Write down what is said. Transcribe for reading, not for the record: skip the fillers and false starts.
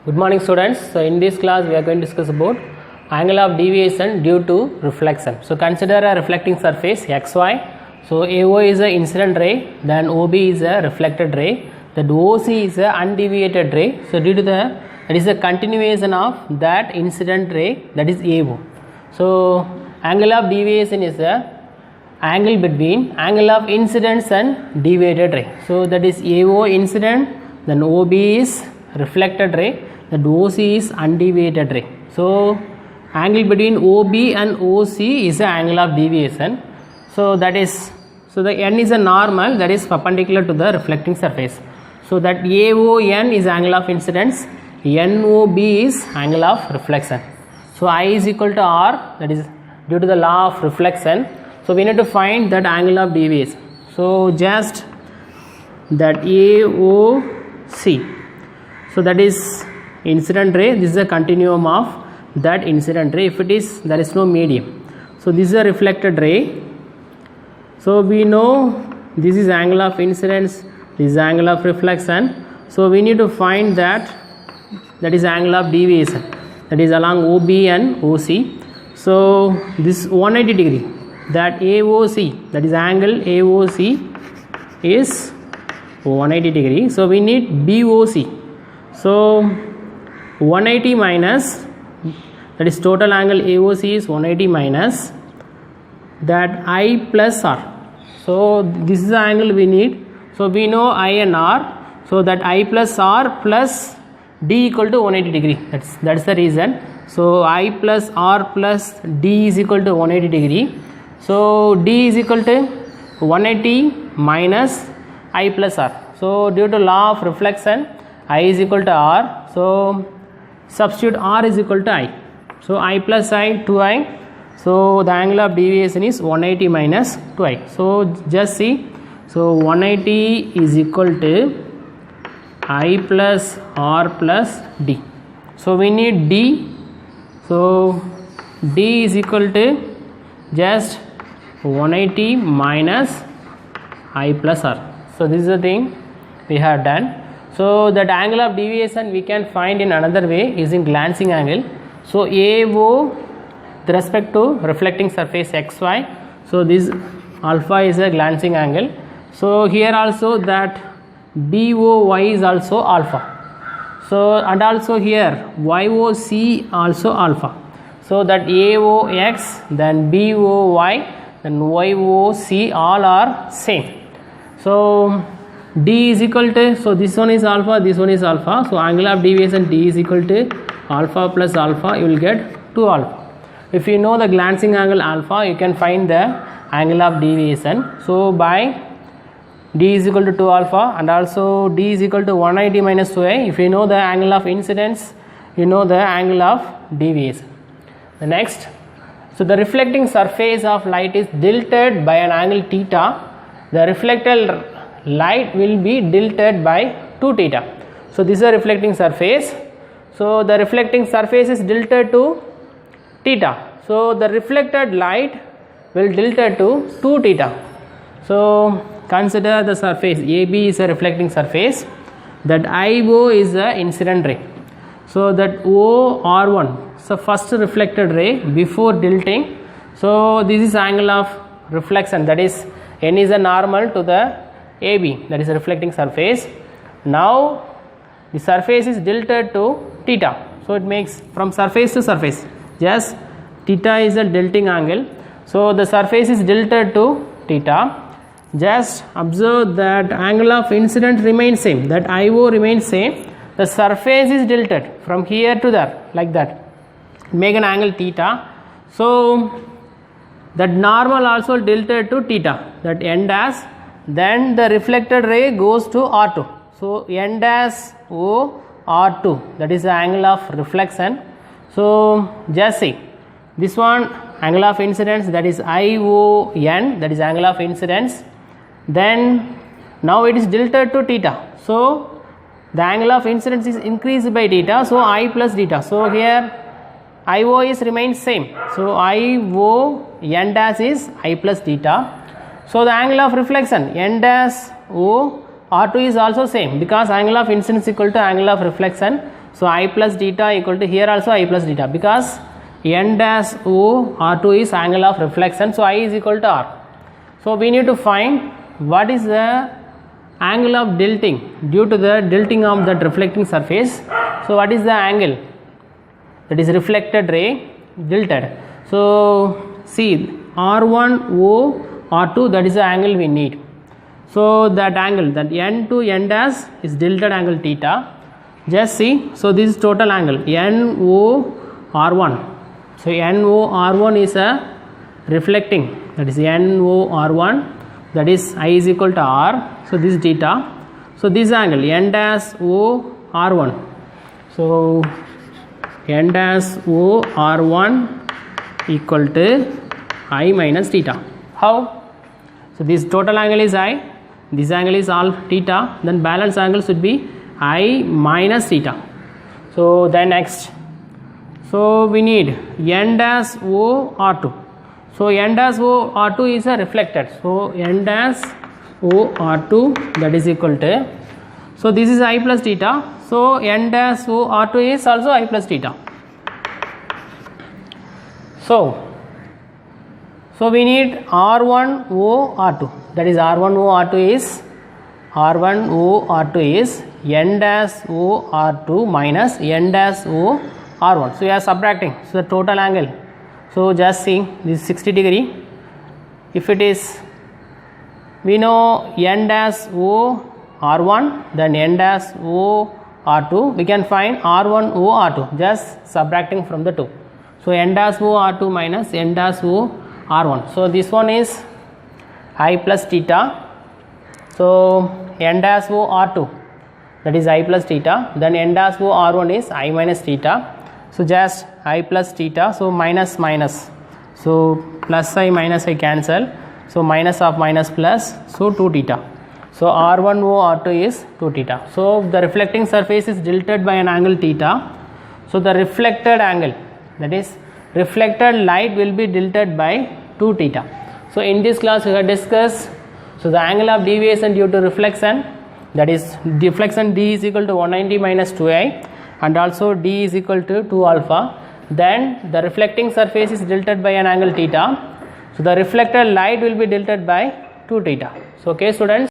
Good morning students. So in this class we are going to discuss about angle of deviation due to reflection. So consider a reflecting surface xy. So AO is an incident ray, then OB is a reflected ray, that OC is a undeviated ray. So due to that is a continuation of that incident ray, that is AO. So angle of deviation is the angle between angle of incidence and deviated ray. So that is AO incident, then OB is reflected ray, the OC is undeviated ray. So angle between OB and OC is the angle of deviation. So that is, so the n is a normal that is perpendicular to the reflecting surface. So that AON is angle of incidence, NOB is angle of reflection. So I is equal to R, that is due to the law of reflection. So we need to find that angle of deviation. So just that AOC. So that is incident ray, this is a continuum of that incident ray. If it is, there is no medium. So this is a reflected ray. So we know this is angle of incidence, this is angle of reflection. So we need to find that is angle of deviation, that is along OB and OC. So this 180 degree, that AOC, that is angle AOC is 180 degree. So we need BOC. So 180 minus, that is total angle AOC is 180 minus that I plus R. So this is the angle we need. So we know I and R. So that I plus R plus D equal to 180 degree. That's the reason. So I plus R plus D is equal to 180 degree. So D is equal to 180 minus I plus R. So due to law of reflection, I is equal to R. So substitute R is equal to I. So I plus I, 2I. So the angle of deviation is 180 minus 2I. So just see. So 180 is equal to I plus R plus D. So we need D. So D is equal to just 180 minus I plus R. So this is the thing we have done. So that angle of deviation we can find in another way using glancing angle. So AO with respect to reflecting surface xy. So this alpha is a glancing angle. So here also that BOY is also alpha. So and also here YOC also alpha. So that AOX, then BOY, then YOC all are same. So D is equal to, so this one is alpha, this one is alpha. So angle of deviation D is equal to alpha plus alpha, you will get 2 alpha. If you know the glancing angle alpha, you can find the angle of deviation. So by D is equal to 2 alpha and also D is equal to 180 minus 2a. If you know the angle of incidence, you know the angle of deviation. The next, so the reflecting surface of light is tilted by an angle theta. The reflected light will be tilted by 2 theta. So this is a reflecting surface. So the reflecting surface is tilted to theta. So the reflected light will tilted to 2 theta. So consider the surface AB is a reflecting surface, that IO is a incident ray. So that OR1, so first reflected ray before tilting. So this is angle of reflection, that is N is a normal to the AB, that is a reflecting surface. Now the surface is tilted to theta. So it makes from surface to surface, just theta is a tilting angle. So the surface is tilted to theta. Just observe that angle of incident remains same, that IO remains same. The surface is tilted from here to there, like that. Make an angle theta. So that normal also tilted to theta, that N dash. Then the reflected ray goes to R2. So N dash O R2, that is the angle of reflection. So just see, this one angle of incidence, that is ION, that is angle of incidence. Then now it is tilted to theta. So the angle of incidence is increased by theta. So I plus theta. So here IO is remains same. So IO N dash is I plus theta. So the angle of reflection N dash O R2 is also same, because angle of incidence equal to angle of reflection. So I plus theta equal to, here also I plus theta, because n dash O R2 is angle of reflection, so I is equal to R. So we need to find what is the angle of tilting due to the tilting of that reflecting surface. So what is the angle? That is reflected ray tilted. So see, R1 O R2, that is the angle we need. So that angle, that n to n dash is tilted angle theta. Just see, so this is total angle NO R1. So NO R1 is a reflecting, that is NO R1, that is I is equal to R. So this is theta. So this angle n dash O R1. So n dash O R1 equal to I minus theta. How? So this total angle is I, this angle is all theta, then balance angle should be I minus theta. So then next, so we need n dash O R2. So n dash O R2 is a reflected, so n dash O R2, that is equal to, so this is I plus theta, so n dash O R2 is also I plus theta. So we need R1 O R2, that is R1 O R2 is n dash O R2 minus n dash O R1. So we are subtracting, so the total angle. So just see, this is 60 degree. If it is, we know n dash O R1, then n dash O R2, we can find R1 O R2, just subtracting from the two. So n dash O R2 minus n dash O R1. So this one is I plus theta. So n dash O R2, that is I plus theta, then n dash O R1 is I minus theta. So just I plus theta, so minus minus, so plus I minus I cancel, so minus of minus plus, so 2 theta. So R1 O R2 is 2 theta. So the reflecting surface is tilted by an angle theta. So the reflected angle, that is reflected light, will be tilted by 2 theta. So in this class we have discussed, so the angle of deviation due to reflection, that is deflection D is equal to 190 minus 2i, and also D is equal to 2 alpha. Then the reflecting surface is tilted by an angle theta. So the reflected light will be tilted by 2 theta. So okay students.